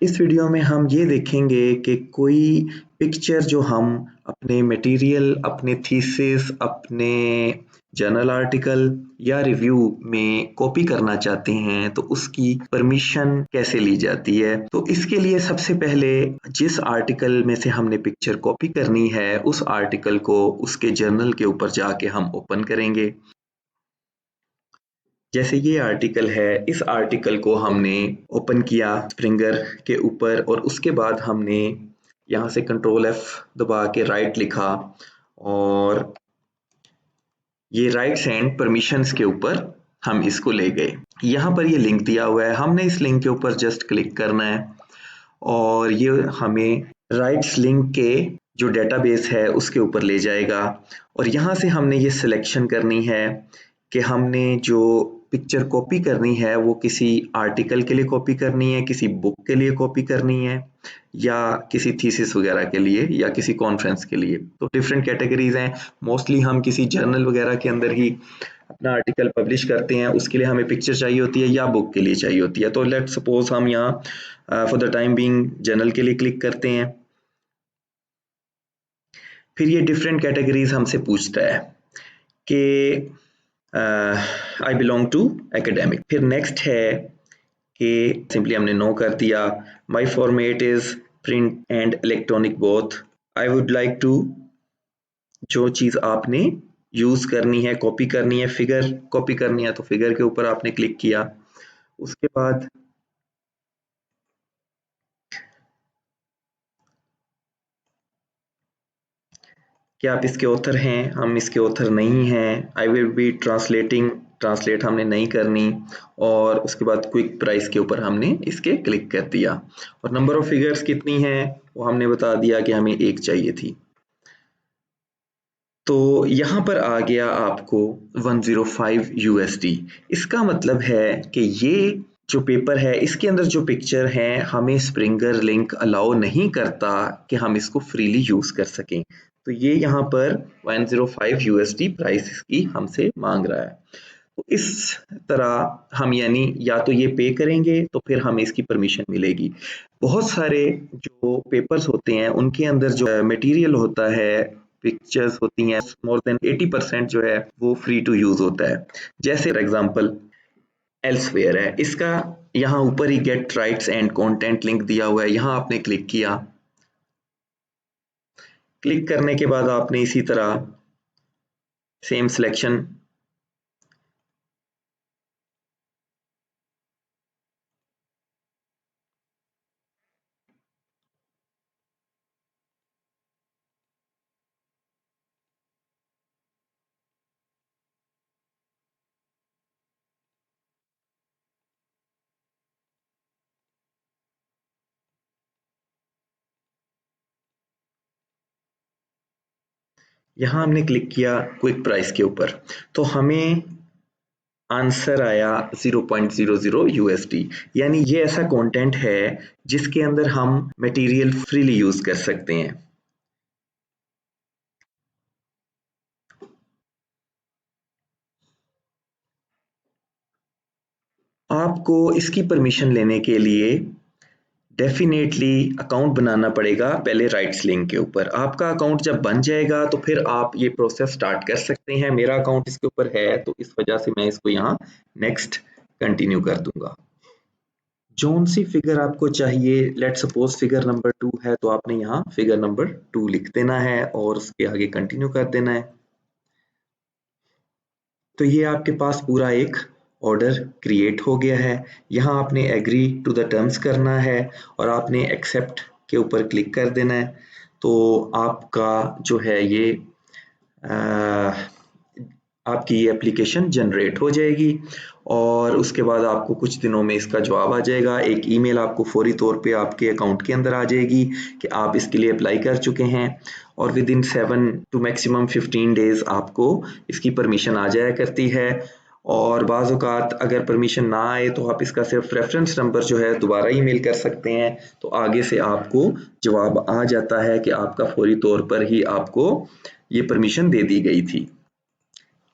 इस वीडियो में हम ये देखेंगे कि कोई पिक्चर जो हम अपने मटेरियल, अपने थीसिस, अपने जर्नल आर्टिकल या रिव्यू में कॉपी करना चाहते हैं तो उसकी परमिशन कैसे ली जाती है। तो इसके लिए सबसे पहले जिस आर्टिकल में से हमने पिक्चर कॉपी करनी है उस आर्टिकल को उसके जर्नल के ऊपर जाके हम ओपन करेंगे। जैसे ये आर्टिकल है, इस आर्टिकल को हमने ओपन किया स्प्रिंगर के ऊपर और उसके बाद हमने यहाँ से कंट्रोल F दबा के राइट लिखा और ये राइट्स एंड परमिशंस के ऊपर हम इसको ले गए। यहाँ पर ये लिंक दिया हुआ है, हमने इस लिंक के ऊपर जस्ट क्लिक करना है और ये हमें राइट्स लिंक के जो डेटाबेस है उसके ऊपर ले जाएगा और यहाँ से हमने ये सिलेक्शन करनी है कि हमने जो पिक्चर कॉपी करनी है वो किसी आर्टिकल के लिए कॉपी करनी है, किसी बुक के लिए कॉपी करनी है या किसी थीसिस वगैरह के लिए या किसी कॉन्फ्रेंस के लिए। तो डिफरेंट कैटेगरीज हैं। मोस्टली हम किसी जर्नल वगैरह के अंदर ही अपना आर्टिकल पब्लिश करते हैं, उसके लिए हमें पिक्चर चाहिए होती है या बुक के लिए चाहिए होती है। तो लेट्स सपोज हम यहाँ for the time being journal के लिए क्लिक करते हैं। फिर ये डिफरेंट कैटेगरीज हमसे पूछता है कि आई बिलोंग टू एकेडमिक। फिर नेक्स्ट है कि सिंपली हमने नो कर दिया। My format is print and electronic both. I would like to, जो चीज़ आपने यूज़ करनी है, कॉपी करनी है, फिगर कॉपी करनी है तो फिगर के ऊपर आपने क्लिक किया। उसके बाद कि आप इसके ऑथर हैं, हम इसके ऑथर नहीं हैं। I will be translating, translate हमने नहीं करनी और उसके बाद क्विक प्राइस के ऊपर हमने इसके क्लिक कर दिया और नंबर ऑफ फिगर्स कितनी है वो हमने बता दिया कि हमें एक चाहिए थी। तो यहाँ पर आ गया आपको 105 USD। इसका मतलब है कि ये जो पेपर है इसके अंदर जो पिक्चर है हमें स्प्रिंगर लिंक अलाउ नहीं करता कि हम इसको फ्रीली यूज कर सकें। तो ये यहाँ पर 105 USD प्राइस इसकी हमसे मांग रहा है। तो इस तरह हम यानी या तो ये पे करेंगे तो फिर हमें इसकी परमिशन मिलेगी। बहुत सारे जो पेपर्स होते हैं उनके अंदर जो मटेरियल होता है, पिक्चर्स होती हैं, मोर देन 80% जो है वो फ्री टू यूज होता है। जैसे फॉर एग्जांपल एल्सवेयर है, इसका यहाँ ऊपर ही get rights and content link दिया हुआ है, यहाँ आपने क्लिक किया। क्लिक करने के बाद आपने इसी तरह सेम सिलेक्शन यहाँ हमने क्लिक किया क्विक प्राइस के ऊपर तो हमें आंसर आया 0.00 USD। यानी ये ऐसा कंटेंट है जिसके अंदर हम मटेरियल फ्रीली यूज कर सकते हैं। आपको इसकी परमिशन लेने के लिए डेफिनेटली अकाउंट बनाना पड़ेगा पहले राइट्स लिंक के ऊपर। आपका अकाउंट जब बन जाएगा तो फिर आप ये प्रोसेस स्टार्ट कर सकते हैं। मेरा अकाउंट इसके ऊपर है तो इस वजह से मैं इसको यहाँ नेक्स्ट कंटिन्यू कर दूंगा। जौन सी फिगर आपको चाहिए, लेट सपोज फिगर नंबर 2 है तो आपने यहाँ फिगर नंबर 2 लिख देना है और उसके आगे कंटिन्यू कर देना है। तो ये आपके पास पूरा एक ऑर्डर क्रिएट हो गया है। यहाँ आपने एग्री टू द टर्म्स करना है और आपने एक्सेप्ट के ऊपर क्लिक कर देना है। तो आपका जो है ये आपकी ये एप्लीकेशन जनरेट हो जाएगी और उसके बाद आपको कुछ दिनों में इसका जवाब आ जाएगा। एक ईमेल आपको फौरी तौर पे आपके अकाउंट के अंदर आ जाएगी कि आप इसके लिए अप्लाई कर चुके हैं और within 7 to maximum 15 days आपको इसकी परमिशन आ जाया करती है। और बाज़ औक़ात अगर परमिशन ना आए तो आप इसका सिर्फ रेफरेंस नंबर जो है दोबारा ईमेल कर सकते हैं तो आगे से आपको जवाब आ जाता है कि आपका फौरी तौर पर ही आपको ये परमिशन दे दी गई थी।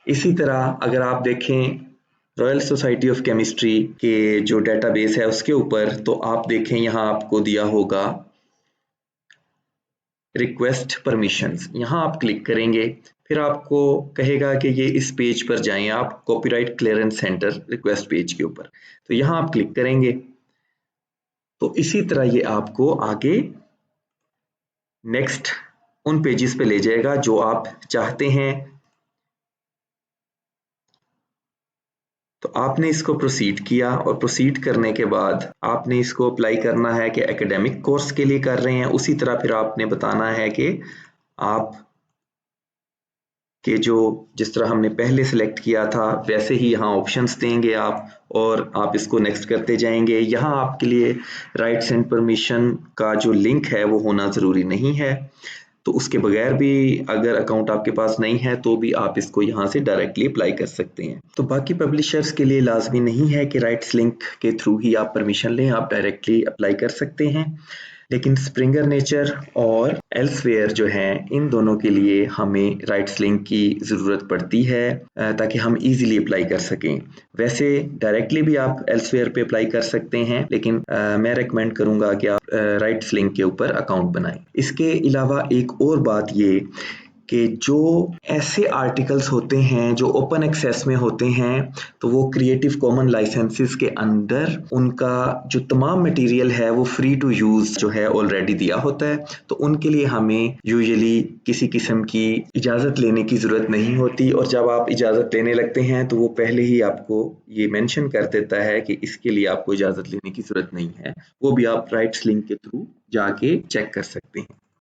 इसी तरह अगर आप देखें रॉयल सोसाइटी ऑफ केमिस्ट्री के जो डेटाबेस है उसके ऊपर, तो आप देखें यहाँ आपको दिया होगा रिक्वेस्ट परमिशंस, यहाँ आप क्लिक करेंगे, फिर आपको कहेगा कि ये इस पेज पर जाएं आप, copyright clearance centre request page के ऊपर, तो यहाँ आप क्लिक करेंगे। तो इसी तरह ये आपको आगे नेक्स्ट उन पेजेस पे ले जाएगा जो आप चाहते हैं। तो आपने इसको प्रोसीड किया, और प्रोसीड करने के बाद आपने इसको अप्लाई करना है कि एकेडमिक कोर्स के लिए कर रहे हैं। उसी तरह फिर आपने बताना है कि आप के जो जिस तरह हमने पहले सिलेक्ट किया था वैसे ही यहाँ ऑप्शंस देंगे आप, और आप इसको नेक्स्ट करते जाएंगे। यहाँ आपके लिए राइट्स एंड परमिशन का जो लिंक है वो होना ज़रूरी नहीं है, तो उसके बगैर भी अगर अकाउंट आपके पास नहीं है तो भी आप इसको यहाँ से डायरेक्टली अप्लाई कर सकते हैं। तो बाकी पब्लिशर्स के लिए लाजमी नहीं है कि राइट्स लिंक के थ्रू ही आप परमिशन लें, आप डायरेक्टली अप्लाई कर सकते हैं। लेकिन स्प्रिंगर नेचर और एल्सवेयर जो हैं, इन दोनों के लिए हमें राइट्स लिंक की ज़रूरत पड़ती है ताकि हम इजीली अप्लाई कर सकें। वैसे डायरेक्टली भी आप एल्सवेयर पे अप्लाई कर सकते हैं, लेकिन मैं रेकमेंड करूंगा कि आप राइट्स लिंक के ऊपर अकाउंट बनाएं। इसके अलावा एक और बात ये कि जो ऐसे आर्टिकल्स होते हैं जो ओपन एक्सेस में होते हैं, तो वो क्रिएटिव कॉमन लाइसेंसेस के अंदर उनका जो तमाम मटेरियल है वो फ्री टू यूज़ जो है ऑलरेडी दिया होता है, तो उनके लिए हमें यूजुअली किसी किस्म की इजाज़त लेने की ज़रूरत नहीं होती। और जब आप इजाज़त लेने लगते हैं तो वो पहले ही आपको ये मेंशन कर देता है कि इसके लिए आपको इजाज़त लेने की ज़रूरत नहीं है। वो भी आप राइट्स लिंक के थ्रू जाके चेक कर सकते हैं।